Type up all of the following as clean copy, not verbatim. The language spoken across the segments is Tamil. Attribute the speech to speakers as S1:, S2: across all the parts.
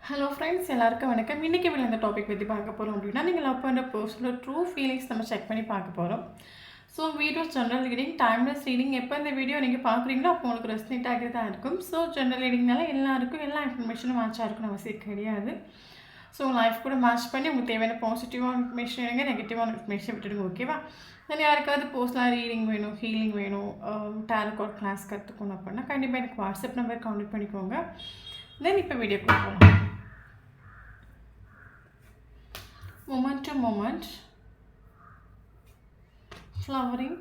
S1: ஹலோ ஃப்ரெண்ட்ஸ் எல்லாருக்கும் வணக்கம். இன்றைக்கி இந்த டாபிக் பற்றி பார்க்க போகிறோம் அப்படின்னா, நீங்கள் லவ் பண்ணுற பர்சனோட ட்ரூ ஃபீலிங்ஸ் நம்ம செக் பண்ணி பார்க்க போகிறோம். So videos general reading, timeless reading எப்போ இந்த வீடியோ நீங்கள் பார்க்குறீங்களோ அப்போ உங்களுக்கு ரெஸ்னேட் ஆகி தான் இருக்கும். ஸோ ஜென்ரல் ரீடிங்னால எல்லாருக்கும் எல்லா இன்ஃபர்மேஷனும் மேட்சாக இருக்குன்னு அவசியம் கிடையாது. ஸோ லைஃப் கூட மேட்ச் பண்ணி உங்களுக்கு தேவையான பாசிட்டிவான இன்ஃபர்மேஷன் எடுங்க, நெகட்டிவான இன்ஃபர்மேஷன் விட்டுடுங்க. ஓகேவா? தென் யாருக்காவது பர்சனலாக ரீடிங் வேணும், ஹீலிங் வேணும், டேரோ கார்ட் கிளாஸ் கற்றுக்கணும் அப்படின்னா கண்டிப்பாக எனக்கு வாட்ஸ்அப் நம்பர் கான்டெக்ட் பண்ணிக்கோங்க. தென் இப்போ வீடியோக்குள்ள போகலாம். Moment to moment, flowering,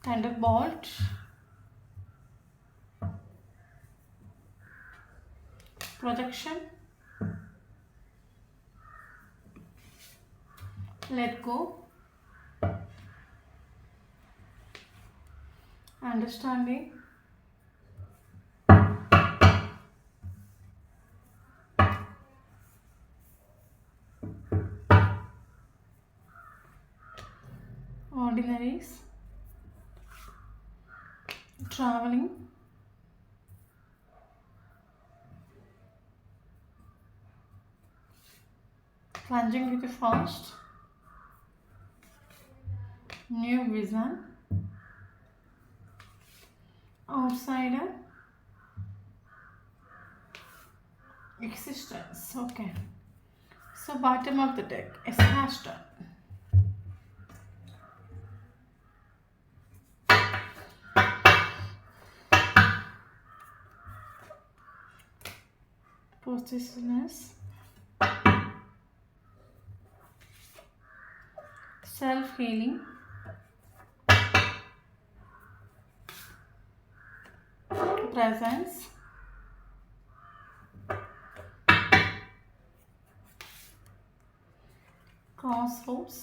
S1: thunderbolt, projection, let go, understanding, ordinaries, traveling, plunging with the fast, new vision, outsider, existence. Okay, so bottom of the deck is master. Possessiveness, self-healing, presence, crossroads,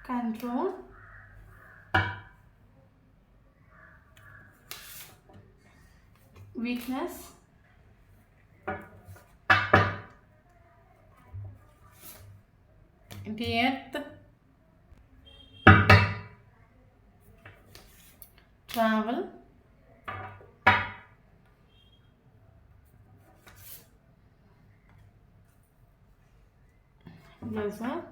S1: control, weakness, death, travel, blizzard,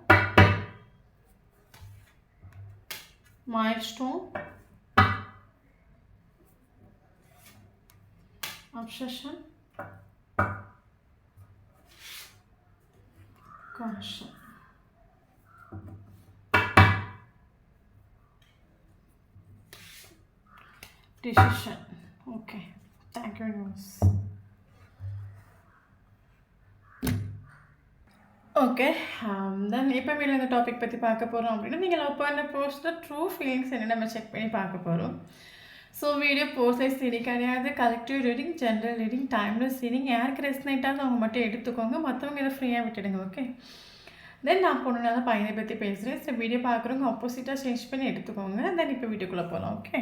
S1: milestone, obsession, caution. Decision. Okay, thank you very much. Okay, then இப்போ இந்த டாபிக் பற்றி பார்க்க போகிறோம் அப்படின்னா, நீங்கள் லவ் பண்ண போஸ்ட்டில் ட்ரூ ஃபீலிங்ஸ் என்ன நம்ம செக் பண்ணி பார்க்க போகிறோம். ஸோ வீடியோ போர்சைஸ் ரீடிங் கிடையாது, collective reading, general reading, timeless reading. யாருக்கு ரெஸ்னேட்டாக அவங்க மட்டும் எடுத்துக்கோங்க, மற்றவங்க இதை ஃப்ரீயாக விட்டுடுங்க. ஓகே, தென் நான் பொண்ணுனால பையனை பற்றி பேசுகிறேன். ஸோ வீடியோ பார்க்குறவங்க ஆப்போசிட்டாக சேஞ்ச் பண்ணி எடுத்துக்கோங்க. தென் இப்போ வீடியோக்குள்ளே போகலாம். ஓகே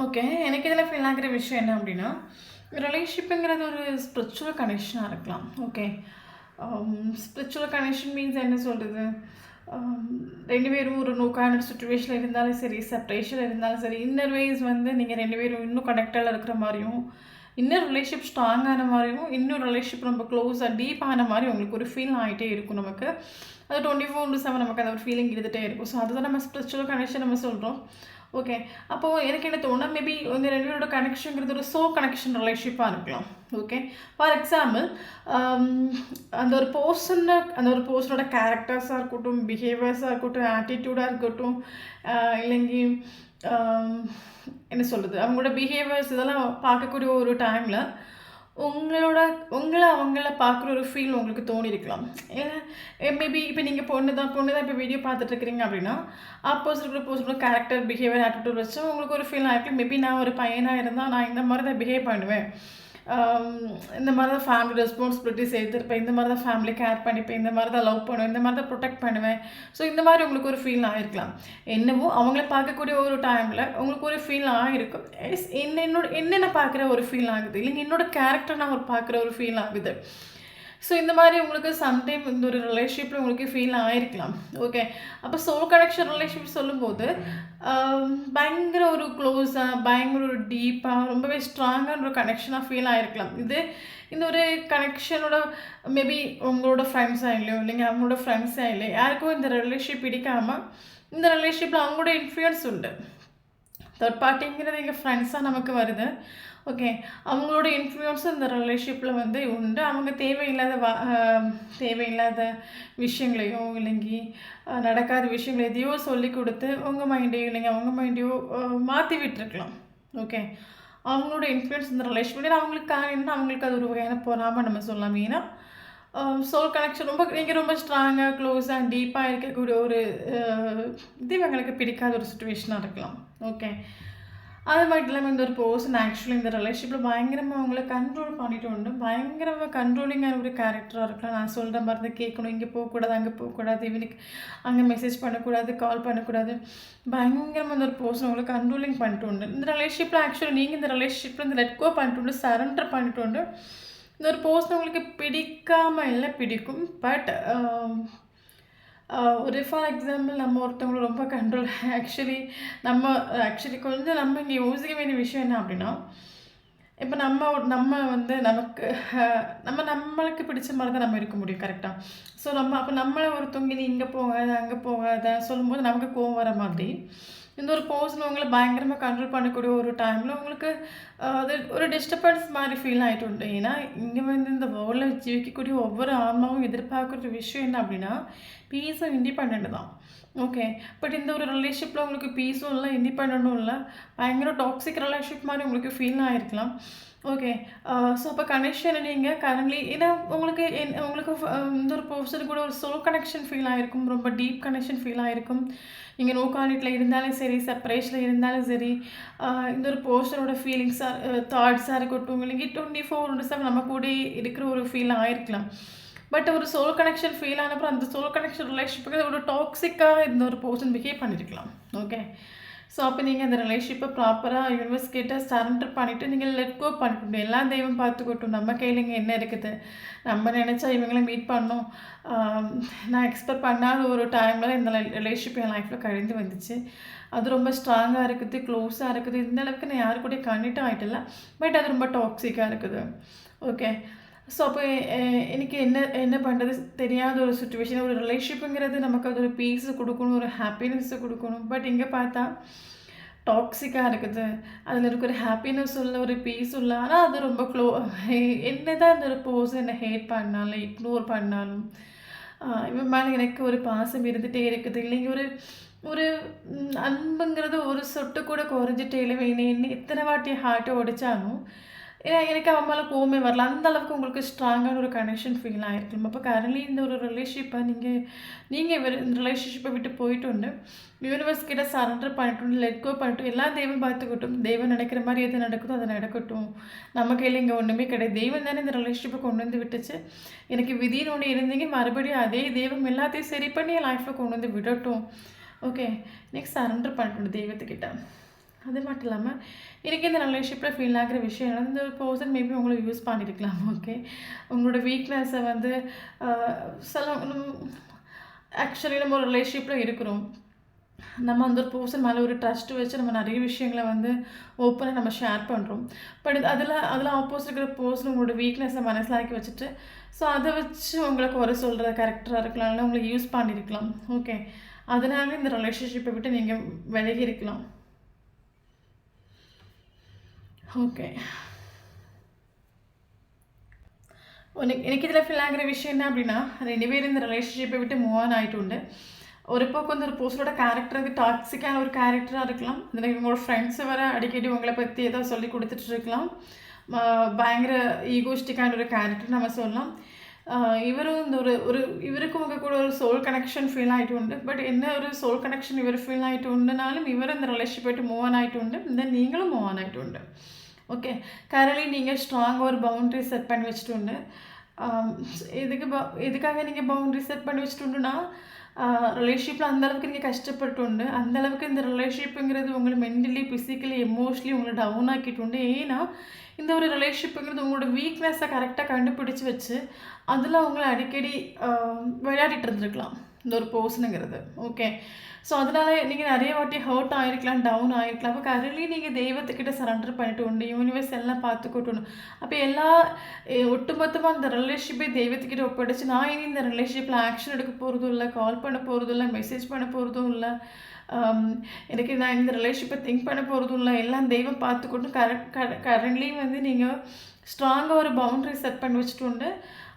S1: ஓகே எனக்கு இதில் ஃபீல் ஆகிற விஷயம் என்ன அப்படின்னா, ரிலேஷன்ஷிப்புங்கிறது ஒரு ஸ்பிரிச்சுவல் கனெக்ஷனாக இருக்கலாம். ஓகே, ஸ்பிரிச்சுவல் கனெக்ஷன் மீன்ஸ் என்ன சொல்கிறது, ரெண்டு பேரும் ஒரு நோக்கான சுச்சுவேஷனில் இருந்தாலும் சரி, செப்பரேஷனில் இருந்தாலும் சரி, இன்னர் வேஸ் நீங்கள் ரெண்டு பேரும் இன்னும் கனெக்டடில் இருக்கிற மாதிரியும், இன்னும் ரிலேஷன்ஷிப் ஸ்ட்ராங்கான மாதிரியும், இன்னும் ரிலேஷன்ஷிப் ரொம்ப க்ளோஸாக டீப்பான மாதிரி உங்களுக்கு ஒரு ஃபீல் ஆகிட்டே இருக்கும். நமக்கு அது 24/7 நமக்கு அந்த ஒரு ஃபீலிங் இருந்துகிட்டே இருக்கும். ஸோ அதுதான் நம்ம ஸ்பிரிச்சுவல் கனெக்ஷன் நம்ம சொல்கிறோம். ஓகே, அப்போது எனக்கு என்ன தோணும், மேபி உங்கள் ரெண்டு பேரோட கனெக்ஷனுங்கிறது ஒரு கனெக்ஷன் ரிலேஷன்ஷிப்பாக இருக்கலாம். ஓகே, ஃபார் எக்ஸாம்பிள் அந்த ஒரு பர்சனோட கேரக்டர்ஸாக இருக்கட்டும், பிஹேவியர்ஸாக இருக்கட்டும், ஆட்டிடியூடாக இருக்கட்டும், இல்லைங்கி என்ன சொல்கிறது, அவங்களோட பிஹேவியர்ஸ் இதெல்லாம் பார்க்கக்கூடிய ஒரு டைமில் அவங்கள பார்க்குற ஒரு ஃபீல் உங்களுக்கு தோணியிருக்கலாம். ஏன்னா மேபி இப்போ நீங்கள் பொண்ணு தான் இப்போ வீடியோ பார்த்துட்ருக்கிறீங்க அப்படின்னா, பர்சனோட கேரக்டர், பிஹேவியர், ஆட்டிடியூட் வச்சு உங்களுக்கு ஒரு ஃபீல் ஆகிருக்கு. மேபி நான் ஒரு பையனாக இருந்தால் நான் இந்த மாதிரி தான் பிஹேவ் பண்ணுவேன், இந்த மாதிரி தான் ஃபேமிலி ரெஸ்பான்சிபிலிட்டிஸ் எடுத்துருப்பேன், இந்த மாதிரி தான் ஃபேமிலி கேர் பண்ணிப்பேன், இந்த மாதிரி தான் லவ் பண்ணுவேன், இந்த மாதிரி தான் ப்ரொடெக்ட் பண்ணுவேன். ஸோ இந்த மாதிரி உங்களுக்கு ஒரு ஃபீல் ஆகிருக்கலாம். என்னவோ அவங்கள பார்க்கக்கூடிய ஒரு டைமில் உங்களுக்கு ஒரு ஃபீல் ஆகிருக்கும். என்னென்ன பார்க்குற ஒரு ஃபீல் ஆகுது, இல்லைங்க என்னோடய கேரக்டர் நான் பார்க்குற ஒரு ஃபீல் ஆகுது. ஸோ இந்த மாதிரி உங்களுக்கு சம்டைம் இந்த ஒரு ரிலேஷன்ஷிப்பில் உங்களுக்கு ஃபீல் ஆகிருக்கலாம். ஓகே, அப்போ சோல் கனெக்ஷன் ரிலேஷன்ஷிப் சொல்லும்போது பயங்கர ஒரு க்ளோஸாக, பயங்கர ஒரு டீப்பாக, ரொம்பவே ஸ்ட்ராங்கான ஒரு கனெக்ஷனாக ஃபீல் ஆகிருக்கலாம். இந்த ஒரு கனெக்ஷனோட மேபி உங்களோட ஃப்ரெண்ட்ஸாக இல்லையோ, இல்லைங்க அவங்களோட ஃப்ரெண்ட்ஸாக இல்லையோ, யாருக்கும் இந்த ரிலேஷன்ஷிப் பிடிக்காமல் இந்த ரிலேஷன்ஷிப்பில் அவங்களோட இன்ஃப்ளூயன்ஸ் உண்டு. தேர்ட் பார்ட்டிங்கிறது எங்கள் ஃப்ரெண்ட்ஸாக நமக்கு வருது. ஓகே, அவங்களோட இன்ஃப்ளூயன்ஸும் இந்த ரிலேஷன்ஷிப்பில் வந்து உண்டு. அவங்க தேவையில்லாத விஷயங்களையோ இல்லைங்கி நடக்காத விஷயங்கள் எதையோ சொல்லி கொடுத்து உங்கள் மைண்டையோ இல்லைங்க அவங்க மைண்டையோ மாற்றி விட்டுருக்கலாம். ஓகே, அவங்களோட இன்ஃப்ளூயன்ஸ் இந்த ரிலேஷன்ஷிப் அவங்களுக்கு காரணம் அவங்களுக்கு அது ஒரு வகையான பொறாமல் நம்ம சொல்லலாம். ஏன்னா சோல் கனெக்ஷன் நீங்கள் ரொம்ப ஸ்ட்ராங்காக, க்ளோஸாக, டீப்பாக இருக்கக்கூடிய ஒரு இது இவங்களுக்கு பிடிக்காத ஒரு சுச்சுவேஷனாக இருக்கலாம். ஓகே, அது மட்டும் இல்லாமல் இந்த ஒரு பர்சன் ஆக்சுவலி இந்த ரிலேஷன்ஷிப்பில் பயங்கரமாக அவங்கள கண்ட்ரோல் பண்ணிட்டு உண்டு. பயங்கரமாக கண்ட்ரோலிங்கான ஒரு கேரக்டராக இருக்கலாம். நான் சொல்கிற மாதிரி தான் கேட்கணும், இங்கே போகக்கூடாது, அங்கே போகக்கூடாது, இவனுக்கு அங்கே மெசேஜ் பண்ணக்கூடாது, கால் பண்ணக்கூடாது. பயங்கரமாக இந்த ஒரு பர்சன் அவங்களுக்கு கண்ட்ரோலிங் பண்ணிட்டு உண்டு. இந்த ரிலேஷன்ஷிப்பில் ஆக்சுவலி நீங்கள் இந்த ரிலேஷன்ஷிப்பில் இந்த லெட் கோ பண்ணிட்டு உண்டு, சரண்டர் பண்ணிட்டு உண்டு. இந்த ஒரு பர்சன் உங்களுக்கு பிடிக்காமல் இல்லை, பிடிக்கும். பட் ஒரு ஃபார் எக்ஸாம்பிள் நம்ம ஒருத்தவங்களை ரொம்ப கண்ட்ரோல் ஆக்சுவலி கொஞ்சம் நம்ம இங்கே யோசிக்க வேண்டிய விஷயம் என்ன அப்படின்னா, இப்போ நம்ம வந்து நம்மளுக்கு பிடிச்ச மாதிரி தான் நம்ம இருக்க முடியும். கரெக்டாக? ஸோ அப்போ நம்மளை ஒருத்தவங்க நீ இங்கே போகாத, அங்கே போகாத சொல்லும்போது நமக்கு கோவம் வர மாதிரி இந்த ஒரு பர்சன் உங்களை பயங்கரமாக கண்ட்ரோல் பண்ணக்கூடிய ஒரு டைமில் உங்களுக்கு அது ஒரு டிஸ்டர்பன்ஸ் மாதிரி ஃபீல் ஆகிட்டு உண்டு. ஏன்னா இங்கே வந்து இந்த வேர்ல்டில் ஜீவிக்கக்கூடிய ஒவ்வொரு ஆன்மாவும் எதிர்பார்க்குற விஷயம் என்ன அப்படின்னா, பீஸும் இண்டிபெண்ட் தான். ஓகே, பட் இந்த ஒரு ரிலேஷன்ஷிப்பில் உங்களுக்கு பீஸும் இல்லை, இண்டிபெண்ட்டும் இல்லை, பயங்கர டாக்ஸிக் ரிலேஷன்ஷிப் மாதிரி உங்களுக்கு ஃபீல் ஆகிருக்கலாம். ஓகே, ஸோ அப்போ கனெக்ஷனை நீங்கள் கரண்ட்லி ஏன்னா உங்களுக்கு இந்த ஒரு பர்சன் கூட ஒரு சோல் கனெக்ஷன் ஃபீல் ஆகிருக்கும், ரொம்ப டீப் கனெக்ஷன் ஃபீல் ஆகிருக்கும். நீங்கள் நோ கான்டாக்டில் இருந்தாலும் சரி, செப்பரேஷனில் இருந்தாலும் சரி, இந்த ஒரு பர்சனோட ஃபீலிங்ஸாக தாட்ஸாக இருக்கட்டும், இல்லைங்க 24/7 நம்ம கூட இருக்கிற ஒரு ஃபீல் ஆகிருக்கலாம். பட் ஒரு சோல் கனெக்ஷன் ஃபீல் ஆனப்பறம் அந்த சோல் கனெக்ஷன் ரிலேஷன்ஷிப்புக்கு ஒரு டாக்ஸிக்காக இந்த ஒரு பர்சன் பிஹேவ் பண்ணியிருக்கலாம். ஓகே, ஸோ அப்போ நீங்கள் அந்த ரிலேஷன்ஷிப்பை ப்ராப்பராக யூனிவர்ஸ் கிட்ட சரண்டர் பண்ணிவிட்டு நீங்கள் லெட் கோ பண்ணிக்கணும். எல்லா தெய்வம் பார்த்துக்கட்டும், நம்ம கையில் இங்கே என்ன இருக்குது, நம்ம நினச்சா இவங்களை மீட் பண்ணோம். நான் எக்ஸ்பெக்ட் பண்ணாத ஒரு டைமில் இந்த ரிலேஷன்ஷிப் என் லைஃப்பில் கழிந்து வந்துச்சு. அது ரொம்ப ஸ்ட்ராங்காக இருக்குது, க்ளோஸாக இருக்குது. இந்த அளவுக்கு நான் யாரு கூட கனெக்ட் ஆகிட்டில்ல, பட் அது ரொம்ப டாக்ஸிக்காக இருக்குது. ஓகே, ஸோ அப்போ எனக்கு என்ன பண்ணுறது தெரியாத ஒரு சுச்சுவேஷன். ஒரு ரிலேஷன்ஷிப்புங்கிறது நமக்கு அது ஒரு பீஸை கொடுக்கணும், ஒரு ஹாப்பினஸ்ஸை கொடுக்கணும். பட் இங்கே பார்த்தா டாக்ஸிக்காக இருக்குது. அதில் இருக்க ஒரு ஹாப்பினஸ் உள்ள, ஒரு பீஸ் உள்ள, ஆனால் அது ரொம்ப என்ன தான் இந்த ஒரு பர்சன் என்னை ஹேட் பண்ணாலும், இக்னோர் பண்ணாலும், இவன் மேலே எனக்கு ஒரு பாசம் இருந்துகிட்டே இருக்குது. இல்லைங்க ஒரு அன்புங்கிறது ஒரு சொட்டு கூட குறைஞ்சிட்டே இல்லை. என்ன எத்தனை வாட்டி ஹார்ட்டை உடைச்சாலும் ஏன்னா எனக்கு அவன் மேலே கோவமே வரல. அந்த அளவுக்கு உங்களுக்கு ஸ்ட்ராங்கான ஒரு கனெக்ஷன் ஃபீல் ஆகிருக்கும். அப்போ கரண்ட்லி இந்த ஒரு ரிலேஷன்ஷிப்பை நீங்கள் இந்த ரிலேஷன்ஷிப்பை விட்டு போயிட்டு உண்டு யூனிவர்ஸ் கிட்ட சரண்டர் பண்ணிட்டு லெட் கோ பண்ணிட்டு எல்லாம் தெய்வம் பார்த்துக்கட்டும். தெய்வம் நினைக்கிற மாதிரி எது நடக்குதோ அதை நடக்கட்டும். நம்ம கையில் இங்கே ஒன்றுமே கிடையாது. தெய்வம் தானே இந்த ரிலேஷன்ஷிப்பை கொண்டு வந்து விட்டுச்சு. எனக்கு விதின்னு ஒன்று இருந்தீங்க, மறுபடியும் அதே தெய்வம் எல்லாத்தையும் சரி பண்ணி என் லைஃப்பில் கொண்டு வந்து விடட்டும். ஓகே, நெக்ஸ்ட் சரண்டர் பண்ணிட்டு தெய்வத்துக்கிட்ட. அது மட்டும் இல்லாமல் எனக்கு இந்த ரிலேஷன்ஷிப்பில் ஃபீல் ஆகிற விஷயம் இந்த ஒரு பர்சன் மேபி உங்களை யூஸ் பண்ணியிருக்கலாம். ஓகே, உங்களோட வீக்னஸை வந்து சில ஆக்சுவலி நம்ம ஒரு ரிலேஷன்ஷிப்பில் இருக்கிறோம். நம்ம அந்த ஒரு பர்சன் மேலே ஒரு ட்ரஸ்ட்டு வச்சு நம்ம நிறைய விஷயங்களை வந்து ஓப்பனாக நம்ம ஷேர் பண்ணுறோம். பட் அதில் ஆப்போசிட் இருக்கிற பர்சன் உங்களோட வீக்னஸை மனசிலாக்கி வச்சுட்டு ஸோ அதை வச்சு உங்களுக்கு ஒரு சொல்கிற கரெக்டாக இருக்கலாம், இல்லை உங்களை யூஸ் பண்ணியிருக்கலாம். ஓகே, அதனால இந்த ரிலேஷன்ஷிப்பை விட்டு நீங்கள் விலகி இருக்கலாம். ஓகே, எனக்கு இதில் ஃபீல் ஆகிற விஷயம் என்ன அப்படின்னா, 2 பேர் இந்த ரிலேஷன்ஷிப்பை விட்டு மூவ் ஆன் ஆகிட்டு உண்டு. ஒரு பக்கம் வந்து ஒரு பர்சனோட கேரக்டர் வந்து டாக்ஸிக்கான ஒரு கேரக்டராக இருக்கலாம். இதில் இவங்களோட ஃப்ரெண்ட்ஸை வர அடிக்கடி உங்களை பற்றி ஏதோ சொல்லி கொடுத்துட்டு இருக்கலாம். பயங்கர ஈகோஸ்டிக்கான ஒரு கேரக்டர் நம்ம சொல்லலாம். இவரும் இந்த இவருக்கு உங்கள் கூட ஒரு சோல் கனெக்ஷன் ஃபீல் ஆகிட்டு உண்டு. பட் என்ன ஒரு சோல் கனெக்ஷன் இவர் ஃபீல் ஆகிட்டு உண்டுனாலும் இவர் இந்த ரிலேஷன்ஷிப் விட்டு மூவ் ஆன் ஆகிட்டு உண்டு. தென் நீங்களும் மூவ் ஆன் ஆகிட்டு உண்டு. ஓகே, கரண்ட்லி நீங்கள் ஸ்ட்ராங்காக ஒரு பவுண்ட்ரி செட் பண்ணி வச்சுட்டு உண்டு. எதுக்காக நீங்கள் பவுண்ட்ரி செட் பண்ணி வச்சுட்டு உண்டுன்னா ரிலேஷன்ஷிப்பில் அந்த அளவுக்கு நீங்கள் கஷ்டப்பட்டுண்டு அந்த அளவுக்கு இந்த ரிலேஷன்ஷிப்புங்கிறது உங்களை மென்டலி ஃபிசிக்கலி எமோஷ்னலி உங்களை டவுன் ஆக்கிட்டுண்டு. ஏன்னா இந்த ஒரு ரிலேஷன்ஷிப்புங்கிறது உங்களோட வீக்னஸை கரெக்டாக கண்டுபிடிச்சி வச்சு அதில் உங்களை அடிக்கடி விளையாடிட்டு இருந்திருக்கலாம் இந்த ஒரு பர்சனுங்கிறது. ஓகே, ஸோ அதனால நீங்கள் நிறைய வாட்டி ஹர்ட் ஆகிருக்கலாம், டவுன் ஆகிருக்கலாம். அப்போ கரண்ட்லி நீங்கள் தெய்வத்துக்கிட்ட சரண்டர் பண்ணிட்டு உண்டு, யூனிவர்ஸ் எல்லாம் பார்த்துக்கிட்டு. அப்போ எல்லா ஒட்டுமொத்தமாக அந்த ரிலேஷன்ஷிப்பை தெய்வத்துக்கிட்ட ஒப்படைச்சு நான் இனி இந்த ரிலேஷன்ஷிப்பில் ஆக்ஷன் எடுக்க போகிறதும் இல்லை, கால் பண்ண போகிறதும் இல்லை, மெசேஜ் பண்ண போகிறதும் இல்லை, எனக்கு நான் இந்த ரிலேஷன்ஷிப்பை திங்க் பண்ண போகிறதும் இல்லை, எல்லாம் தெய்வம் பார்த்துக்கொண்டு கரண்ட்லி வந்து நீங்கள் ஸ்ட்ராங்காக ஒரு பவுண்ட்ரி செட் பண்ணி வச்சுட்டு உண்டு.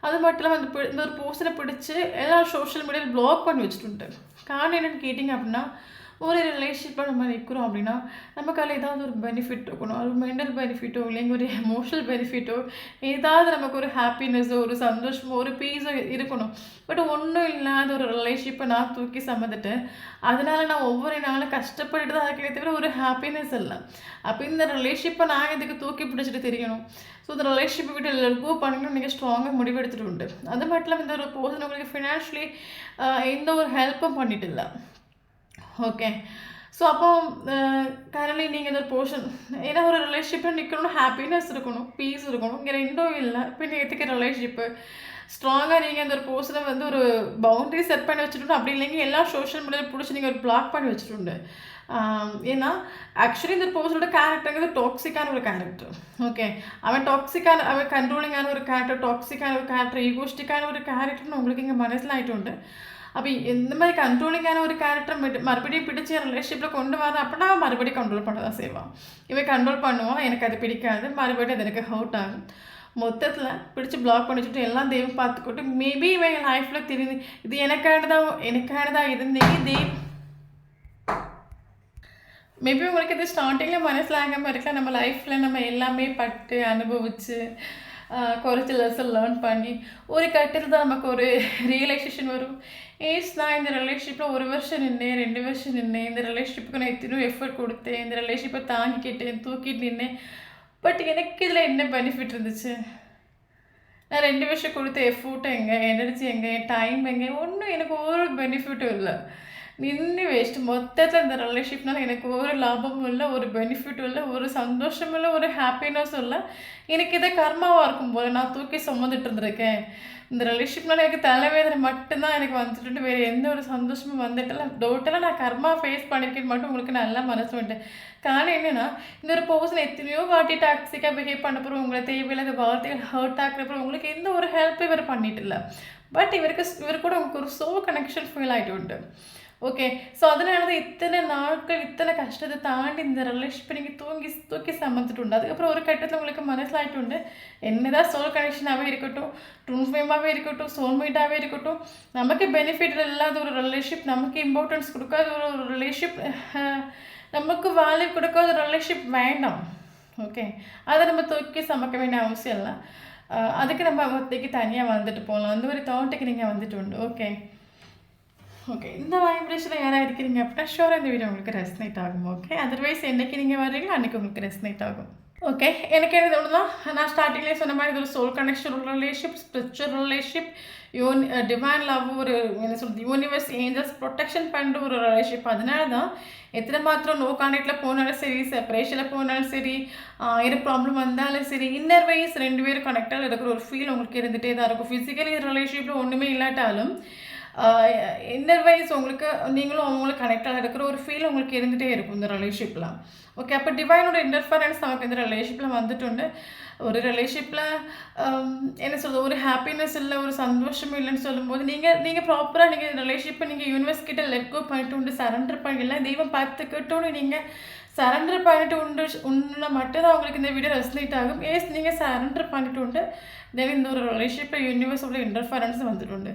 S1: அது மட்டும் இல்லாமல் இந்த ஒரு போஸ்டரை பிடிச்சி எல்லா சோஷியல் மீடியாவில் ப்ளாக் பண்ணி வச்சுட்டு. காரணம் என்னென்னு கேட்டிங்க அப்படின்னா, ஒரு ரிலேஷன்ஷிப்பில் நம்ம நிற்கிறோம் அப்படின்னா நமக்கால ஏதாவது ஒரு பெனிஃபிட் இருக்கணும். ஒரு மென்டல் பெனிஃபிட்டோ இல்லைங்க ஒரு எமோஷனல் பெனிஃபிட்டோ ஏதாவது நமக்கு ஒரு ஹாப்பினஸோ ஒரு சந்தோஷமோ ஒரு பீஸோ இருக்கணும். பட் ஒன்றும் இல்லாத ஒரு ரிலேஷன்ஷிப்பை நான் தூக்கி சம்மந்துட்டு அதனால் நான் ஒவ்வொரு நாளும் கஷ்டப்பட்டுட்டு தான் இருக்கே தவிர ஒரு ஹாப்பினஸ் இல்லை. அப்போ இந்த ரிலேஷன்ஷிப்பை நான் இதுக்கு தூக்கி பிடிச்சிட்டு தெரியணும். ஸோ இந்த ரிலேஷன்ஷிப்பை விட்டு லெட்கோ பண்ணணும்னு நீங்கள் ஸ்ட்ராங்காக முடிவெடுத்துட்டு உண்டு. அது மட்டும் இல்லாமல் இந்த ஒரு பர்சன் உங்களுக்கு ஃபினான்ஷியலி எந்த ஒரு ஹெல்ப்பும் பண்ணிட்டு இல்லை. ஓகே, ஸோ அப்போ கரண்ட்லி நீங்கள் இந்த ஒரு போர்ஷன் ஏன்னா ஒரு ரிலேஷன்ஷிப்பில் நிற்கணும்னா ஹாப்பினஸ் இருக்கணும், பீஸ் இருக்கணும். இங்கே ரெண்டும் இல்லை. இப்போ நீங்கள் எதுக்கு ரிலேஷன்ஷிப்பு ஸ்ட்ராங்காக நீங்கள் அந்த ஒரு பர்சனை வந்து ஒரு பவுண்டரி செட் பண்ணி வச்சுட்டு அப்படி இல்லைங்க எல்லா சோஷியல் மீடியாவில் பிடிச்சி நீங்கள் ஒரு பிளாக் பண்ணி வச்சுட்டு. ஏன்னா ஆக்சுவலி இந்த பர்சனோட கேரக்டருங்கிறது டாக்ஸிக்கான ஒரு கேரக்டர். ஓகே, அவன் டாக்ஸிக்கான அவன் கண்ட்ரோலிங்கான ஒரு கேரக்டர், டாக்ஸிக்கான ஒரு கேரக்டர், ஈகோஸ்டிக்கான ஒரு கேரக்டர்னு உங்களுக்கு இங்கே மனசில் ஆகிட்டு. அப்போ இந்த மாதிரி கண்ட்ரோலிங்கான ஒரு கேரக்டர் மறுபடியும் பிடிச்சி ரிலேஷன்ஷிப்பில் கொண்டு வரேன் அப்படின்னா மறுபடியும் கண்ட்ரோல் பண்ண தான் செய்வான். இவன் கண்ட்ரோல் பண்ணுவான், எனக்கு அது பிடிக்காது, மறுபடியும் அது எனக்கு ஹர்ட் ஆகும். மொத்தத்தில் பிடிச்சி பிளாக் பண்ணி வச்சுட்டு எல்லாம் தெய்வம் பார்த்துக்கிட்டு மேபி இவன் என் லைஃப்பில் தெரியுது இது எனக்கானதான் இருந்தீங்க மேபி உங்களுக்கு இது ஸ்டார்டிங்கில் மனசில் ஆகாமல் இருக்கலாம். நம்ம லைஃப்பில் நம்ம எல்லாமே பட்டு அனுபவித்து குறைச்சி லெசன் லேர்ன் பண்ணி ஒரு கட்டத்தில் தான் நமக்கு ஒரு ரியலைசேஷன் வரும். நான் இந்த ரிலேஷன்ஷிப்பில் 1 வருஷம் நின்னேன், 2 வருஷம் நின்னேன், இந்த ரிலேஷன்ஷிப்புக்கு நான் எத்தனையோ எஃபர்ட் கொடுத்தேன், இந்த ரிலேஷன்ஷிப்பை தாங்கிக்கிட்டேன், தூக்கிட்டு நின்னேன். பட் எனக்கு இதில் என்ன பெனிஃபிட் இருந்துச்சு? நான் 2 வருஷம் கொடுத்த எஃபோர்ட் எங்கே, எனர்ஜி எங்கே, டைம் எங்கே, ஒன்றும் எனக்கு ஒரு பெனிஃபிட்டும் இல்லை. நின்று வேஸ்ட். மொத்தத்தில் இந்த ரிலேஷன்ஷிப்னால எனக்கு ஒரு லாபமும் இல்லை, ஒரு பெனிஃபிட்டும் இல்லை, ஒரு சந்தோஷமும் இல்லை, ஒரு ஹாப்பினஸும் இல்லை. எனக்கு இதை கர்மாவாக இருக்கும் போல் நான் தூக்கி சுமந்துட்டு இருந்திருக்கேன். இந்த ரிலேஷன்ஷிப்னால எனக்கு தலைவேதனை மட்டும்தான் எனக்கு வந்துட்டு வேறு எந்த ஒரு சந்தோஷமும் வந்துட்டல. டோட்டலாக நான் கர்மா ஃபேஸ் பண்ணியிருக்கேன்னு மட்டும் உங்களுக்கு நல்லா மனசு வந்துட்டேன். காரணம் என்னென்னா இந்த ஒரு பர்சன் எத்தனையோ வாட்டி டாக்ஸிக்காக பிஹேவ் பண்ண போகிறோம், உங்களை தேவையில்லாத வார்த்தைகள் ஹர்ட் ஆக்குறப்போ உங்களுக்கு எந்த ஒரு ஹெல்ப்பும் இவர் பண்ணிட்டு இல்லை. பட் இவர் கூட உங்களுக்கு ஒரு சோல் கனெக்ஷன் ஃபீல் ஆகிட்டு உண்டு. ஓகே, ஸோ அதனால தான் இத்தனை நாட்கள் இத்தனை கஷ்டத்தை தாண்டி இந்த ரிலேஷன்ஷிப்பை நீங்கள் தூக்கி சமந்துட்டு உண்டு. அதுக்கப்புறம் ஒரு கட்டத்தில் உங்களுக்கு மனசில் ஆகிட்டு உண்டு என்னதான் சோல் கனெக்ஷனாகவே இருக்கட்டும், ட்ரூ ஃபேமாகவே இருக்கட்டும், சோல்மேட்டாகவே இருக்கட்டும், நமக்கு பெனிஃபிட் இல்லாத ஒரு ரிலேஷன்ஷிப், நமக்கு இம்பார்ட்டன்ஸ் கொடுக்காத ஒரு ரிலேஷன்ஷிப், நமக்கு வேல்யூ கொடுக்காத ஒரு ரிலேஷன்ஷிப் வேண்டாம். ஓகே, அதை நம்ம தூக்கி சமைக்க வேண்டிய அவசியம் இல்லை. அதுக்கு நம்ம ஒருத்தைக்கு தனியாக வந்துட்டு போகலாம். அந்த ஒரு தாட்டுக்கு நீங்கள் வந்துட்டு உண்டு. ஓகே, இந்த வைப்ரேஷனில் யாராக இருக்கிறீங்க அப்படின்னா ஷோராக இந்த வீடியோ உங்களுக்கு ரெஸ்னேட் ஆகும். ஓகே, அதர்வைஸ் என்றைக்கு நீங்கள் வர்றீங்களோ அன்றைக்கி உங்களுக்கு ரெஸ்னேட் ஆகும். ஓகே, எனக்கு என்ன தோணுதான், நான் ஸ்டார்டிங்லேயே சொன்ன மாதிரி இது ஒரு soul connection relationship, spiritual relationship, divine love, ஒரு என்ன சொல்கிறது யூனிவர்ஸ் ஏஞ்சல்ஸ் ப்ரொடெக்ஷன் பண்ணுற ஒரு ரிலேஷன்ஷிப். அதனால தான் எத்தனை மாத்திரம் நோ கான்டாக்டில் போனாலும் சரி, செப்பரேஷனில் போனாலும் சரி, எது ப்ராப்ளம் வந்தாலும் சரி, இன்னர் வைஸ் 2 பேரும் கனெக்டாக இருக்கிற ஒரு ஃபீல் உங்களுக்கு இருந்துகிட்டே தான் இருக்கும். ஃபிசிக்கலி ரிலேஷன்ஷிப்பில் ஒன்றுமே இல்லாட்டாலும் இன்னர் வைஸ் உங்களுக்கு நீங்களும் அவங்களும் கனெக்டாக இருக்கிற ஒரு ஃபீல் உங்களுக்கு இருந்துகிட்டே இருக்கும் இந்த ரிலேஷன்ஷிப்பில். ஓகே, அப்போ டிவைனோட இன்டர்ஃபரன்ஸ் நமக்கு இந்த ரிலேஷன்ஷிப்பில் வந்துட்டு ஒரு ரிலேஷன்ஷிப்பில் என்ன சொல்கிறது ஒரு ஹாப்பினஸ் இல்லை, ஒரு சந்தோஷமும் இல்லைன்னு சொல்லும்போது நீங்கள் ப்ராப்பராக நீங்கள் ரிலேஷன்ஷிப்பை நீங்கள் யூனிவர்ஸ் கிட்ட லெட் கோ பண்ணிட்டு சரண்டர் பண்ணிடலாம். தெய்வம் பார்த்துக்கிட்டோன்னு நீங்கள் சரண்டர் பண்ணிட்டு உண்டுனா மட்டும்தான் உங்களுக்கு இந்த வீடியோ ரெஸ்னேட் ஆகும். நீங்கள் சரண்டர் பண்ணிட்டு தென் இந்த ஒரு ரிலேஷன்ஷிப்பில் யூனிவர்ஸோட இன்டர்ஃபரன்ஸ் வந்துட்டு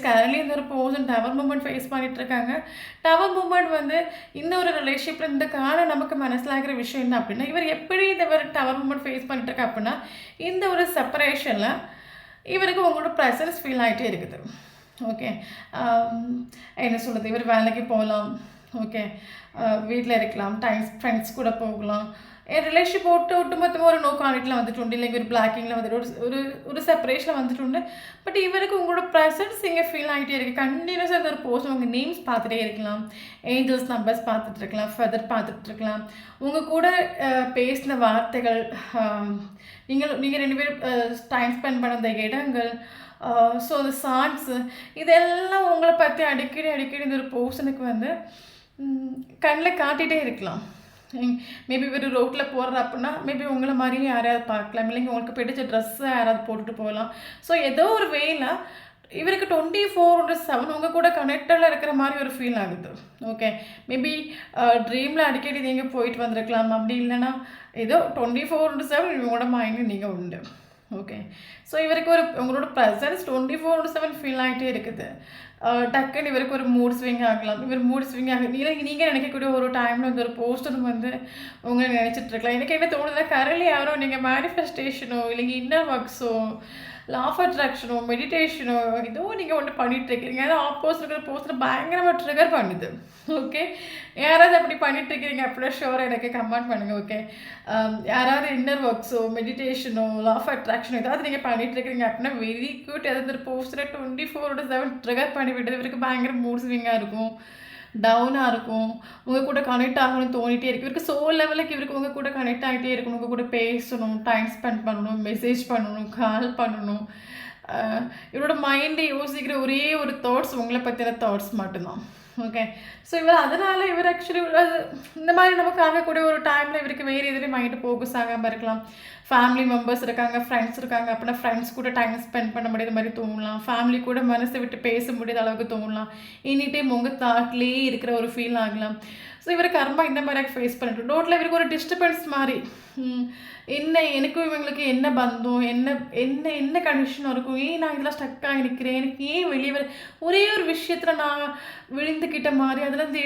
S1: கரண்ட்லி இந்த ஒரு பர்சன் டவர் மூமெண்ட் ஃபேஸ் பண்ணிட்டு இருக்காங்க. டவர் மூமெண்ட் இந்த ஒரு ரிலேஷன்ஷிப்பில் இந்த காலம் நமக்கு மனசிலாகிற விஷயம் என்ன அப்படின்னா, இவர் எப்படி இந்த ஒரு டவர் மூமெண்ட் ஃபேஸ் பண்ணிட்டு இருக்கா அப்படின்னா, இந்த ஒரு செப்பரேஷனில் இவருக்கு உங்களோட ப்ரெசன்ஸ் ஃபீல் ஆகிட்டே இருக்குது. ஓகே, என்ன சொல்கிறது இவர் வேலைக்கு போகலாம், ஓகே வீட்டில் இருக்கலாம், டைம் ஃப்ரெண்ட்ஸ் கூட போகலாம், റിലേഷൻഷിപ്പ് ഒട്ടുമൊത്തം ഒരു നോ കാണിട്ടിൽ വന്നിട്ടുണ്ട്, ഇല്ലെങ്കിൽ ഒരു ബ്ലാക്കിങ്ങിൽ വന്നിട്ട് ഒരു സെപ്പറേഷനിൽ വന്നിട്ടുണ്ട്. பட் இவருக்கு உங்களோட ப்ரெசன்ஸ் இங்கே ஃபீல் ஆகிட்டே இருக்குது. கண்டினியூஸாக இந்த ஒரு போஸ்ட் உங்கள் நேம்ஸ் பார்த்துட்டே இருக்கலாம், ஏஞ்சல்ஸ் நம்பர்ஸ் பார்த்துட்டு இருக்கலாம், ஃபெதர் பார்த்துட்டு இருக்கலாம், உங்கள் கூட பேசின வார்த்தைகள், நீங்கள் ரெண்டு பேரும் டைம் ஸ்பெண்ட் பண்ண அந்த இடங்கள், ஸோ அந்த சாங்ஸு, இதெல்லாம் உங்களை பற்றி அடிக்கடி இந்த ஒரு போர்ஷனுக்கு வந்து கண்ணில் காட்டிகிட்டே இருக்கலாம். மேபி ஒரு ரோட்டில் போடுற அப்படின்னா மேபி உங்களை மாதிரியே யாரையாவது பார்க்கலாம், இல்லைங்க உங்களுக்கு பிடிச்ச ட்ரெஸ்ஸை யாராவது போட்டுட்டு போகலாம். ஸோ ஏதோ ஒரு வேயில் இவருக்கு 24/7 உங்கள் கூட கனெக்டடில் இருக்கிற மாதிரி ஒரு ஃபீல் ஆகுது. ஓகே, மேபி ட்ரீமில் அடிக்கடி நீங்கள் போயிட்டு வந்திருக்கலாம், அப்படி இல்லைன்னா ஏதோ 24/7 இவங்களோட மைண்டில் நீங்கள் உண்டு. ஓகே, ஸோ இவருக்கு ஒரு உங்களோட ப்ரெசன்ஸ் 24/7 ஃபீல் ஆகிட்டே இருக்குது. டக்குன்னு இவருக்கு ஒரு மூட் ஸ்விங் ஆகலாம். இவர் மூட் ஸ்விங் ஆக நீங்கள் நினைக்கக்கூடிய ஒரு டைமில் வந்து ஒரு போஸ்டரும் வந்து உங்களை நினச்சிட்டு இருக்கலாம். எனக்கு என்ன தோணுதுன்னா, கரலி யாரோ நீங்கள் மேனிஃபெஸ்டேஷனோ இல்லைங்க இன்னர் ஒர்க்ஸோ லா ஆஃப் அட்ராக்ஷனோ மெடிடேஷனோ ஏதோ நீங்கள் ஒன்று பண்ணிகிட்ருக்கீங்க. அதாவது ஆப்போசிட் இருக்கிற போஸ்டர் பயங்கரமாக ட்ரிகர் பண்ணுது. ஓகே, யாராவது அப்படி பண்ணிகிட்ருக்கீங்க அப்படின்னா ஷோராக எனக்கு கமெண்ட் பண்ணுங்கள். ஓகே, யாராவது இன்னர் ஒர்க்ஸோ மெடிடேஷனோ லா ஆஃப் அட்ராக்ஷனோ ஏதாவது நீங்கள் பண்ணிகிட்ருக்கீங்க அப்படின்னா வெரி குட். ஏதாவது ஒரு போஸ்டரை 24/7 ட்ரிகர் பண்ணி விட்டது இவருக்கு பயங்கர மூட் ஸ்விங்காக இருக்கும், டவுனாக இருக்கும், உங்கள் கூட கனெக்ட் ஆகணும்னு தோணிகிட்டே இருக்குது. இவருக்கு சோல் லெவலுக்கு இவருக்கு உங்கள் கூட கனெக்ட் ஆகிட்டே இருக்கணும், உங்கள் கூட பேசணும், டைம் ஸ்பெண்ட் பண்ணணும், மெசேஜ் பண்ணணும், கால் பண்ணணும். இவரோட மைண்டை யோசிக்கிற ஒரே ஒரு தாட்ஸ் உங்களை பற்றின தாட்ஸ் மட்டும்தான். ஓகே, ஸோ அதனால் இவர் ஆக்சுவலி இந்த மாதிரி நமக்கு ஆகக்கூடிய ஒரு டைமில் இவருக்கு வேறு எதுலேயும் மைண்டு ஃபோக்கஸ் ஆகாமல் இருக்கலாம். ஃபேமிலி மெம்பர்ஸ் இருக்காங்க, ஃப்ரெண்ட்ஸ் இருக்காங்க அப்படின்னா ஃப்ரெண்ட்ஸ் கூட டைம் ஸ்பெண்ட் பண்ண முடியாத மாதிரி தோணலாம், ஃபேமிலி கூட மனசை விட்டு பேச முடியாத அளவுக்கு தோணலாம், எனி டைம் உங்கள் தாட்லேயே இருக்கிற ஒரு ஃபீல் ஆகலாம். ஸோ இவர் கர்மா இந்த மாதிரி ஃபேஸ் பண்ணிட்டு டோட்டலாக இவருக்கு ஒரு டிஸ்டர்பன்ஸ் மாதிரி என்ன எனக்கும் இவங்களுக்கு என்ன பந்தம், என்ன கண்டிஷனாக இருக்கும், ஏன் நான் இதெல்லாம் ஸ்டக் ஆகி நிற்கிறேன், எனக்கு ஏன் வெளியே வர ஒரே ஒரு விஷயத்தில் நான் விழுந்துக்கிட்ட மாதிரி அதுலேருந்து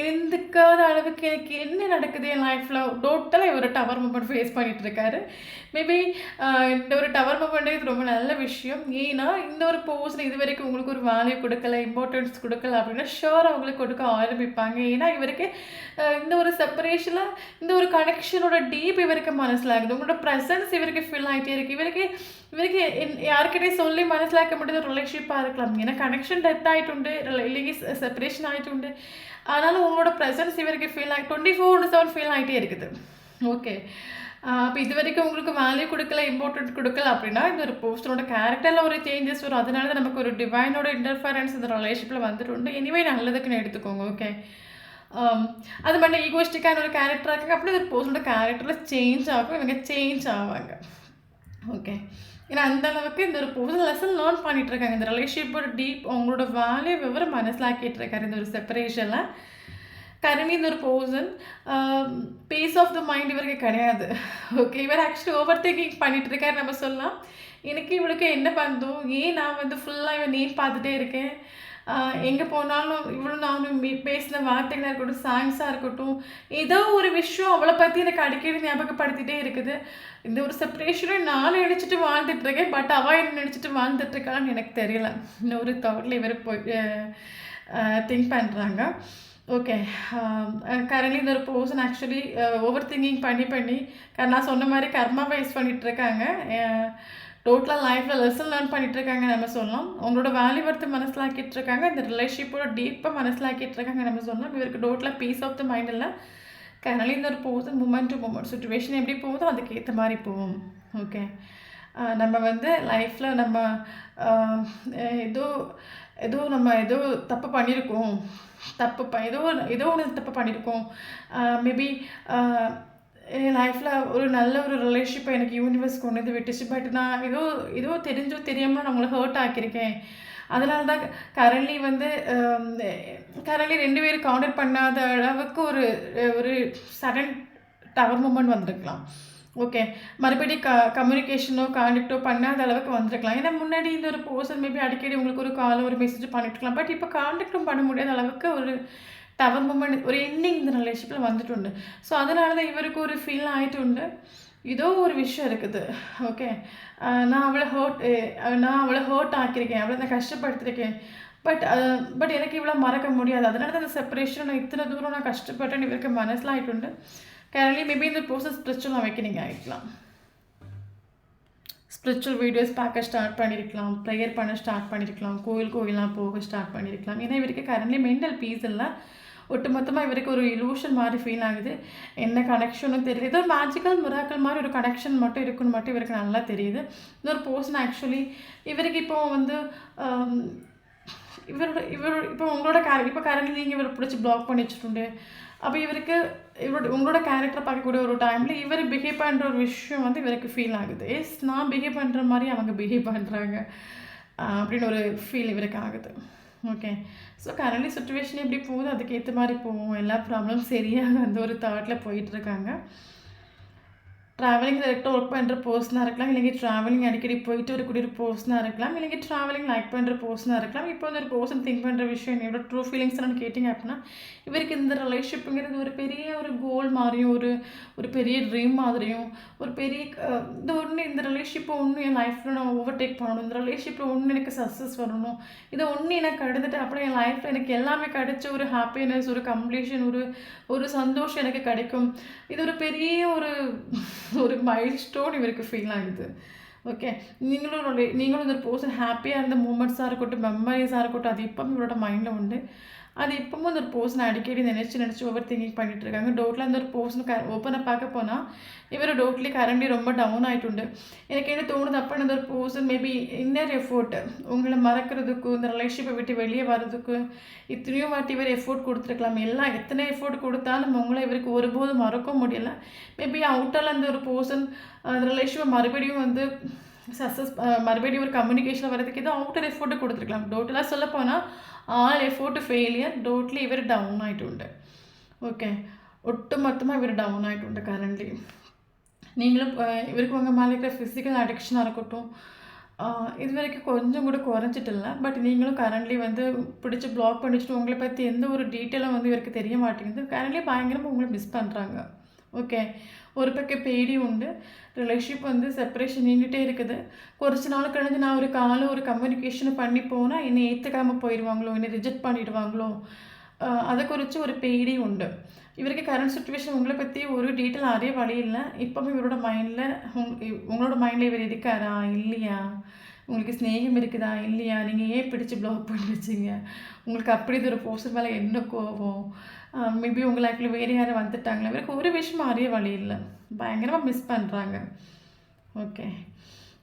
S1: எழுந்துக்காத அளவுக்கு எனக்கு என்ன நடக்குது என் லைஃப்பில். டோட்டலாக இவர் டவர் மூமெண்ட் ஃபேஸ் பண்ணிகிட்டு இருக்காரு. மேபி இந்த ஒரு டவர் மூமெண்ட்டே இது ரொம்ப நல்ல விஷயம். ஏன்னா இந்த ஒரு போஸ்ட் இது வரைக்கும் உங்களுக்கு ஒரு வேல்யூ கொடுக்கல, இம்பார்ட்டன்ஸ் கொடுக்கல அப்படின்னா ஷோர் அவங்களுக்கு கொடுக்க ஆரம்பிப்பாங்க. ஏன்னா இவருக்கு இந்த ஒரு செப்பரேஷனில் இந்த ஒரு கனெக்ஷனோட டீப் இவருக்கு மனசிலாகுது, உங்களோட ப்ரெசன்ஸ் இவருக்கு ஃபீல் ஆகிட்டே இருக்குது. இவருக்கு யார்கிட்டையும் சொல்லி மனசிலாக்க முடியாத ரிலேஷன்ஷிப்பாக இருக்கலாம். ஏன்னா கனெக்ஷன் டெத் ஆகிட்டு இல்லைங்க செப்பரேஷன் ஆகிட்டு, ஆனாலும் உங்களோட ப்ரெசன்ஸ் இவருக்கு ஃபீல் ஆகி 24/7 ஃபீல் ஆகிட்டே இருக்குது. ஓகே, அப்போ இது வரைக்கும் உங்களுக்கு வேல்யூ கொடுக்கல, இம்பார்ட்டன்ட் கொடுக்கல அப்படின்னா இந்த ஒரு போஸ்டரோட கேரக்டரில் ஒரு சேஞ்சஸ் வரும். அதனால தான் நமக்கு ஒரு டிவைனோட இன்டர்ஃபரன்ஸ் இந்த ரிலேஷன்ஷிப்பில் வந்துட்டு எனிவே நல்லதுக்குன்னு எடுத்துக்கோங்க. ஓகே, அது மட்டும் ஈகோஸ்டிக்கான ஒரு கேரக்டராக இருக்காங்க அப்படி ஒரு போஸ்டரோட கேரக்டரில் சேஞ்ச் ஆகும், இவங்க சேஞ்ச் ஆவாங்க. ஓகே, ஏன்னா அந்த அளவுக்கு இந்த ஒரு போஸ்ட் லெசன் லேர்ன் பண்ணிகிட்டு இருக்காங்க. இந்த ரிலேஷன்ஷிப்போட டீப் அவங்களோட வேல்யூ விவரம் மனசிலாக்கிட்டு இருக்காரு இந்த ஒரு செப்பரேஷனில். கரண்ட்லி இந்த ஒரு person peace of the mind இவருக்கு கிடையாது. ஓகே, இவர் ஆக்சுவலி ஓவர் திங்கிங் பண்ணிகிட்டு இருக்காரு நம்ம சொல்லலாம். எனக்கு இவளுக்கு என்ன பந்தம், ஏன் நான் வந்து ஃபுல்லாக இவன் நேம் பார்த்துட்டே இருக்கேன், எங்கே போனாலும் இவ்வளோ நானும் பேசின வார்த்தைகளாக இருக்கட்டும், சாங்ஸாக இருக்கட்டும், ஏதோ ஒரு விஷயம் அவளை பற்றி எனக்கு அடிக்கடி ஞாபகப்படுத்திகிட்டே இருக்குது. இந்த ஒரு செப்பரேஷனை நான் நினச்சிட்டு வாழ்ந்துட்டுருக்கேன், பட் அவள் என்ன நினச்சிட்டு வாழ்ந்துட்டுருக்கான்னு எனக்கு தெரியல. இன்னொரு தாட்டில் இவர் போய் திங்க் பண்ணுறாங்க. ஓகே, கரண்ட்லி இந்த ஒரு பர்சன் ஆக்சுவலி ஓவர் திங்கிங் பண்ணி நான் சொன்ன மாதிரி கர்மா ஃபேஸ் பண்ணிகிட்ருக்காங்க. டோட்டலாக லைஃப்பில் லெசன் லேர்ன் பண்ணிகிட்ருக்காங்க நம்ம சொல்லலாம். அவங்களோட வேல்யூ வர்த்து மனசிலாக்கிட்டுருக்காங்க, இந்த ரிலேஷன்ஷிப்போட டீப்பாக மனசிலாக்கிட்டுருக்காங்க நம்ம சொல்லலாம். இவருக்கு டோட்டலாக பீஸ் ஆஃப் த மைண்ட் இல்லை. கரண்ட்லி இந்த ஒரு person moment to moment situation எப்படி போகுதோ அதுக்கேற்ற மாதிரி போகும். ஓகே, நம்ம வந்து லைஃப்பில் நம்ம ஏதோ தப்பு பண்ணியிருக்கோம், ஏதோ ஒன்று தப்பு பண்ணியிருக்கோம். மேபி என் லைஃப்பில் ஒரு நல்ல ஒரு ரிலேஷன்ஷிப்பை எனக்கு யூனிவர்ஸ் கொண்டு வந்து விட்டுச்சு, பட் நான் ஏதோ தெரிஞ்சோ தெரியாமல் நான் உங்களை ஹர்ட் ஆக்கியிருக்கேன். அதனால தான் கரண்ட்லி வந்து கரண்ட்லி 2 பேரும் கான்டாக்ட் பண்ணாத அளவுக்கு ஒரு சடன் டவர் மூமெண்ட் வந்திருக்கலாம். ஓகே, மறுபடியும் கம்யூனிகேஷனோ கான்டாக்டோ பண்ணாத அளவுக்கு வந்திருக்கலாம். ஏன்னா முன்னாடி இந்த ஒரு பர்சன் மேபி அடிக்கடி உங்களுக்கு ஒரு காலோ ஒரு மெசேஜ் பண்ணிட்டுருக்கலாம், பட் இப்போ கான்டாக்டும் பண்ண முடியாத அளவுக்கு ஒரு டவர் மூமெண்ட் ஒரு எண்டிங் இந்த ரிலேஷன்ஷிப்பில் வந்துட்டு. ஸோ அதனால தான் இவருக்கு ஒரு ஃபீல் ஆகிட்டு ஏதோ ஒரு விஷயம் இருக்குது. ஓகே, நான் அவளை ஹர்ட் ஆக்கியிருக்கேன், அவளை நான் கஷ்டப்படுத்திருக்கேன், பட் எனக்கு இவ்வளோ மறக்க முடியாது. அதனால தான் அந்த செப்பரேஷன் நான் இத்தனை தூரம் நான் கஷ்டப்பட்டேன்னு இவருக்கு மனசில் ஆகிட்டு. கரண்ட்லி மேபி இந்த பர்சன் ஸ்பிரிச்சுவல் அவேக்கனிங் ஆகிக்கலாம். ஸ்பிரிச்சுவல் வீடியோஸ் பார்க்க ஸ்டார்ட் பண்ணியிருக்கலாம், ப்ரேயர் பண்ண ஸ்டார்ட் பண்ணியிருக்கலாம், கோயிலாம் போக ஸ்டார்ட் பண்ணியிருக்கலாம். ஏன்னா இவருக்கு கரண்ட்லி மென்டல் பீஸ் இல்லை. ஒட்டுமொத்தமாக இவருக்கு ஒரு இலூஷன் மாதிரி ஃபீல் ஆகுது. என்ன கனெக்ஷனும் தெரியல. ஏதோ மேஜிக்கல் மிராக்கல் மாதிரி ஒரு கனெக்ஷன் மட்டும் இருக்குன்னு மட்டும் இவருக்கு நல்லா தெரியுது. இன்னொரு பர்சன் ஆக்சுவலி இவருக்கு இப்போ வந்து இவர் இப்போ உங்களோட இப்போ கரண்ட்லி நீங்கள் இவரை பிடிச்சி பிளாக் பண்ணி வச்சுட்டு, அப்போ இவருக்கு உங்களோட கேரக்டரை பார்க்கக்கூடிய ஒரு டைமில் இவர் பிஹேவ் பண்ணுற ஒரு விஷயம் வந்து இவருக்கு ஃபீல் ஆகுது. நான் பிஹேவ் பண்ணுற மாதிரி அவங்க பிஹேவ் பண்ணுறாங்க அப்படின்னு ஒரு ஃபீல் இவருக்கு ஆகுது. ஓகே. ஸோ கரண்ட்லி சுச்சுவேஷன் எப்படி போகுது அதுக்கேற்ற மாதிரி போகும். எல்லா ப்ராப்ளமும் சரியாக அந்த ஒரு தாட்டில் போயிட்டுருக்காங்க. ட்ராவலிங் கரெக்டாக ஒர்க் பண்ணுற பர்சனாக இருக்கலாம், இல்லைங்க ட்ராவலிங் அடிக்கடி போயிட்டு வரக்கூடிய ஒரு பர்சனாக இருக்கலாம், இல்லைங்க ட்ராவலிங் லைக் பண்ணுற பர்சனாக இருக்கலாம். இப்போ வந்து ஒரு பர்சன் திங்க் பண்ணுற விஷயம் என்னோட ட்ரூ ஃபீலிங்ஸ் நான் கேட்டிங்க அப்படின்னா, இவருக்கு இந்த ரிலேஷன்ஷிப்புங்கிறது ஒரு பெரிய ஒரு கோல் மாதிரியும் ஒரு பெரிய ட்ரீம் மாதிரியும் ஒரு பெரிய இந்த ரிலேஷன்ஷிப்பை ஒன்று என் லைஃப்பில் நான் ஓவர்டேக் பண்ணணும், இந்த ரிலேஷன்ஷிப்பில் ஒன்று எனக்கு சக்ஸஸ் வரணும், இதை ஒன்று எனக்கு கடந்துட்டு அப்புறம் என் லைஃப்பில் எனக்கு எல்லாமே கிடைச்ச ஒரு ஹாப்பினஸ், ஒரு கம்ப்ளீஷன், ஒரு சந்தோஷம் எனக்கு கிடைக்கும். இது ஒரு பெரிய ஒரு மைல் ஸ்டோன் இவருக்கு ஃபீல் ஆகுது. ஓகே. நீங்களும் இந்த பர்சன் ஹாப்பியாக இருந்த மூமெண்ட்ஸாக இருக்கட்டும், மெமரிஸாக இருக்கட்டும், அது இப்போவும் இவரோட மைண்டில் உண்டு. அது இப்போவும் அந்த ஒரு பர்சனை அடிக்கடி நினச்சி ஓவர் திங்கிங் பண்ணிகிட்டு இருக்காங்க. டோட்டில் அந்த ஒரு பர்சனை ஓப்பனை பார்க்க போனால் இவர் டோட்லி கரண்ட்லி ரொம்ப டவுன் ஆகிட்டு. எனக்கு என்ன தோணுது அப்படின்னு அந்த ஒரு பர்சன் மேபி இன்னர் எஃபோர்ட் உங்களை மறக்கிறதுக்கும் இந்த ரிலேஷன்ஷிப்பை விட்டு வெளியே வர்றதுக்கு இத்தனையோ வாட்டி இவர் எஃபோர்ட் கொடுத்துருக்கலாம். எத்தனை எஃபோர்ட் கொடுத்தாலும் உங்களை இவருக்கு ஒருபோதும் மறக்க முடியலை. மேபி அவுட்டால் அந்த ஒரு பர்சன் அந்த ரிலேஷன்ஷிப்பை மறுபடியும் வந்து மறுபடியும் ஒரு கம்யூனிகேஷனில் வர்றதுக்கு ஏதோ அவுட்டர் எஃபோர்ட்டு கொடுத்துருக்கலாம். டோட்டலாக சொல்லப்போனால் ஆல் எஃபோர்ட் ஃபெயிலியர். டோட்லி இவர் டவுன் ஆகிட்டு. ஓகே. ஒட்டுமொத்தமாக இவர் டவுன் ஆகிட்டு கரண்ட்லி. நீங்களும் இவருக்கு உங்கள் மேலே இருக்கிற ஃபிசிக்கல் அடிக்ஷனாக இருக்கட்டும், இது வரைக்கும் கொஞ்சம் கூட குறைஞ்சிட்டு இல்லை. பட் நீங்களும் கரண்ட்லி வந்து பிடிச்சி பிளாக் பண்ணிச்சுட்டு உங்களை பற்றி எந்த ஒரு டீட்டெயிலும் வந்து இவருக்கு தெரிய மாட்டேங்குது. கரண்ட்லி பயங்கரமாக உங்களை மிஸ் பண்ணுறாங்க. ஓகே. ஒரு பக்கம் பேடி உண்டு. ரிலேஷன்ஷிப் வந்து செப்பரேஷன் நின்றுட்டே இருக்குது. கொஞ்ச நாள் கழிஞ்சு நான் ஒரு கம்யூனிகேஷனை பண்ணி போனால் என்னை ஏற்றுக்காமல் போயிடுவாங்களோ, என்னை ரிஜெக்ட் பண்ணிடுவாங்களோ, அதை குறித்து ஒரு பேடி உண்டு. இவருக்கு கரண்ட் சுச்சுவேஷன் உங்களை பற்றி ஒரு டீட்டெயில் அறிய வழி இல்லை. இப்போவும் இவரோட மைண்டில் உங்களோட மைண்டில் இவர் இருக்காரா இல்லையா, உங்களுக்கு ஸ்நேகம் இருக்குதா இல்லையா, நீங்கள் ஏன் பிடிச்சி பிளாக் பண்ணி வச்சிங்க, உங்களுக்கு அப்படி இது ஒரு பர்சன் மேலே என்ன கோவம், மேபி உங்கள் லைஃப்பில் வேறு யாரும் வந்துட்டாங்களா, இவருக்கு ஒரு விஷயம் அறிய வழி இல்லை. பயங்கரமாக மிஸ் பண்ணுறாங்க. ஓகே.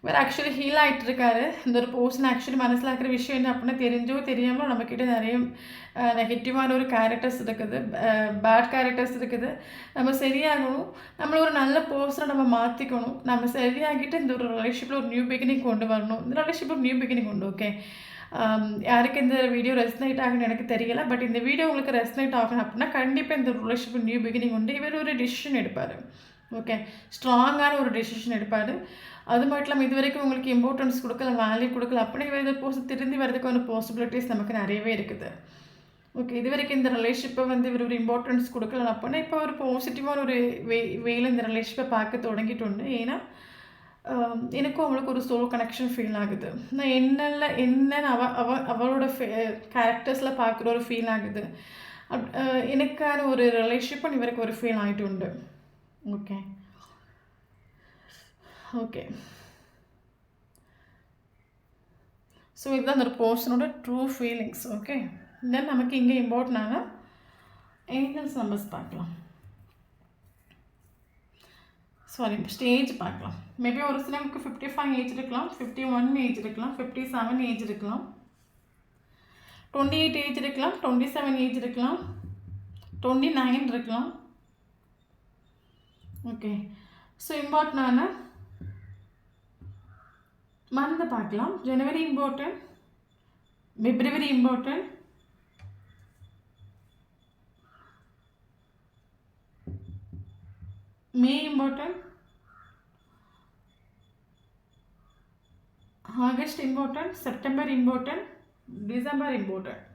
S1: இவர் ஆக்சுவலி ஹீல் ஆகிட்டுருக்காரு. இந்த ஒரு பர்சன் ஆக்சுவலி மனசில் இருக்கிற விஷயம் என்ன அப்படின்னா தெரிஞ்சோ தெரியாமல் நம்மக்கிட்ட நிறைய நெகட்டிவான ஒரு கேரக்டர்ஸ் இருக்குது, பேட் கேரக்டர்ஸ் இருக்குது. நம்ம சரியாகணும், நம்மளை ஒரு நல்ல பர்சனை நம்ம மாற்றிக்கணும். நம்ம சரியாகிட்டு இந்த ஒரு ரிலேஷன்ஷிப்பில் ஒரு நியூ பிகினிங் கொண்டு வரணும். இந்த ரிலேஷன்ஷிப் ஒரு நியூ பிகினிங் உண்டு. ஓகே. யாருக்கு இந்த வீடியோ ரெஸ்னேட் ஆகுன்னு எனக்கு தெரியலை. பட் இந்த வீடியோ உங்களுக்கு ரெஸ்னேட் ஆகணும் அப்படின்னா கண்டிப்பாக இந்த ரிலேஷன்ஷிப் நியூ பிகினிங் உண்டு. இவர் ஒரு டிசிஷன் எடுப்பார். ஓகே. ஸ்ட்ராங்கான ஒரு டெசிஷன் எடுப்பார். அது மட்டும் இல்லாமல் இது வரைக்கும் உங்களுக்கு இம்பார்ட்டன்ஸ் கொடுக்கல, வேல்யூ கொடுக்கல அப்படின்னா இவர் இதை திருந்தி வரதுக்கான பாசிபிலிட்டிஸ் நமக்கு நிறையவே இருக்குது. ஓகே. இது வரைக்கும் இந்த ரிலேஷன்ஷிப்பை வந்து இவர் ஒரு இம்பார்ட்டன்ஸ் கொடுக்கல அப்படின்னா இப்போ ஒரு பாசிட்டிவான ஒரு வேல இந்த ரிலேஷன்ஷிப்பை பார்க்க தொடங்கிட்டு உண்டு. ஏன்னா எனக்கும் அவளுக்கு ஒரு சோல் கனெக்ஷன் ஃபீல் ஆகுது. நான் என்னன்னு அவளோட கேரக்டர்ஸில் பார்க்குற ஒரு ஃபீல் ஆகுது. எனக்கான ஒரு ரிலேஷன்ஷிப்பும் இவருக்கு ஒரு ஃபீல் ஆகிட்டு உண்டு. ஓகே. ஓகே. ஸோ இதுதான் அந்த ஒரு பர்சனோட ட்ரூ ஃபீலிங்ஸ். ஓகே. தென் நமக்கு இங்கே இம்பார்ட்டனான ஏஞ்சல்ஸ் நம்பர்ஸ் பார்க்கலாம். சாரி, ஸ்டேஜ் பார்க்கலாம். மேபி ஒரு சிலருக்கு 55 ஏஜ் இருக்கலாம், 51 ஏஜ் இருக்கலாம், 57 ஏஜ் இருக்கலாம், 28 ஏஜ் இருக்கலாம், 27 ஏஜ் இருக்கலாம், 29 இருக்கலாம். ஓகே. ஸோ இம்பார்ட்டனான மந்தை பார்க்கலாம். January important, February important, May important, August important, September important, December important,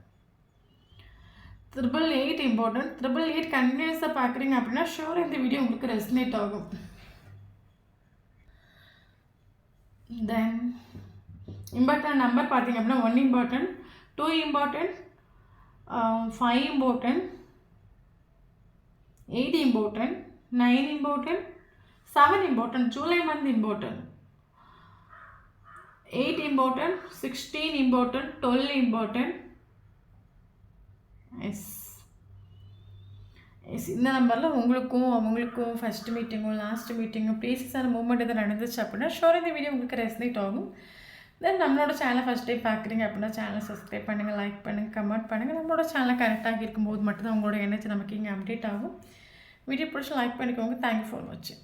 S1: 888 important. 888 கண்டினியூஸாக பார்க்குறீங்க அப்படின்னா ஷோர் இந்த வீடியோ உங்களுக்கு ரெஸ்னேட் ஆகும். தென் இம்பார்ட்டன்ட் நம்பர் பார்த்தீங்க அப்படின்னா 1 important, 2 important, 5 important, 8 important, 9 important, 7 important, July month important, 8 important, 16 important, 12 important. S S இந்த நம்பரில் உங்களுக்கும் அவங்களுக்கும் ஃபஸ்ட் மீட்டிங்கும் லாஸ்ட் மீட்டிங்கும் ப்ளேசஸான மூமெண்ட் எதாவது நடந்துச்சு அப்படின்னா ஷோர் இந்த வீடியோ உங்களுக்கு ரெசனேட் ஆகும். தென் நம்மளோட சேனலை ஃபஸ்ட் டைம் பார்க்குறீங்க அப்படின்னா சேனலை சப்ஸ்கிரைப் பண்ணுங்கள், லைக் பண்ணுங்கள், கமெண்ட் பண்ணுங்கள். நம்மளோட சேனலை கனெக்ட் ஆகியிருக்கும் போது மட்டும்தான் உங்களோட எனர்ஜி நமக்கு இங்கே அப்டேட் ஆகும். வீடியோ பிடிச்சி லைக் பண்ணிக்கோங்க. தேங்க்யூ ஃபார் வாட்சிங்.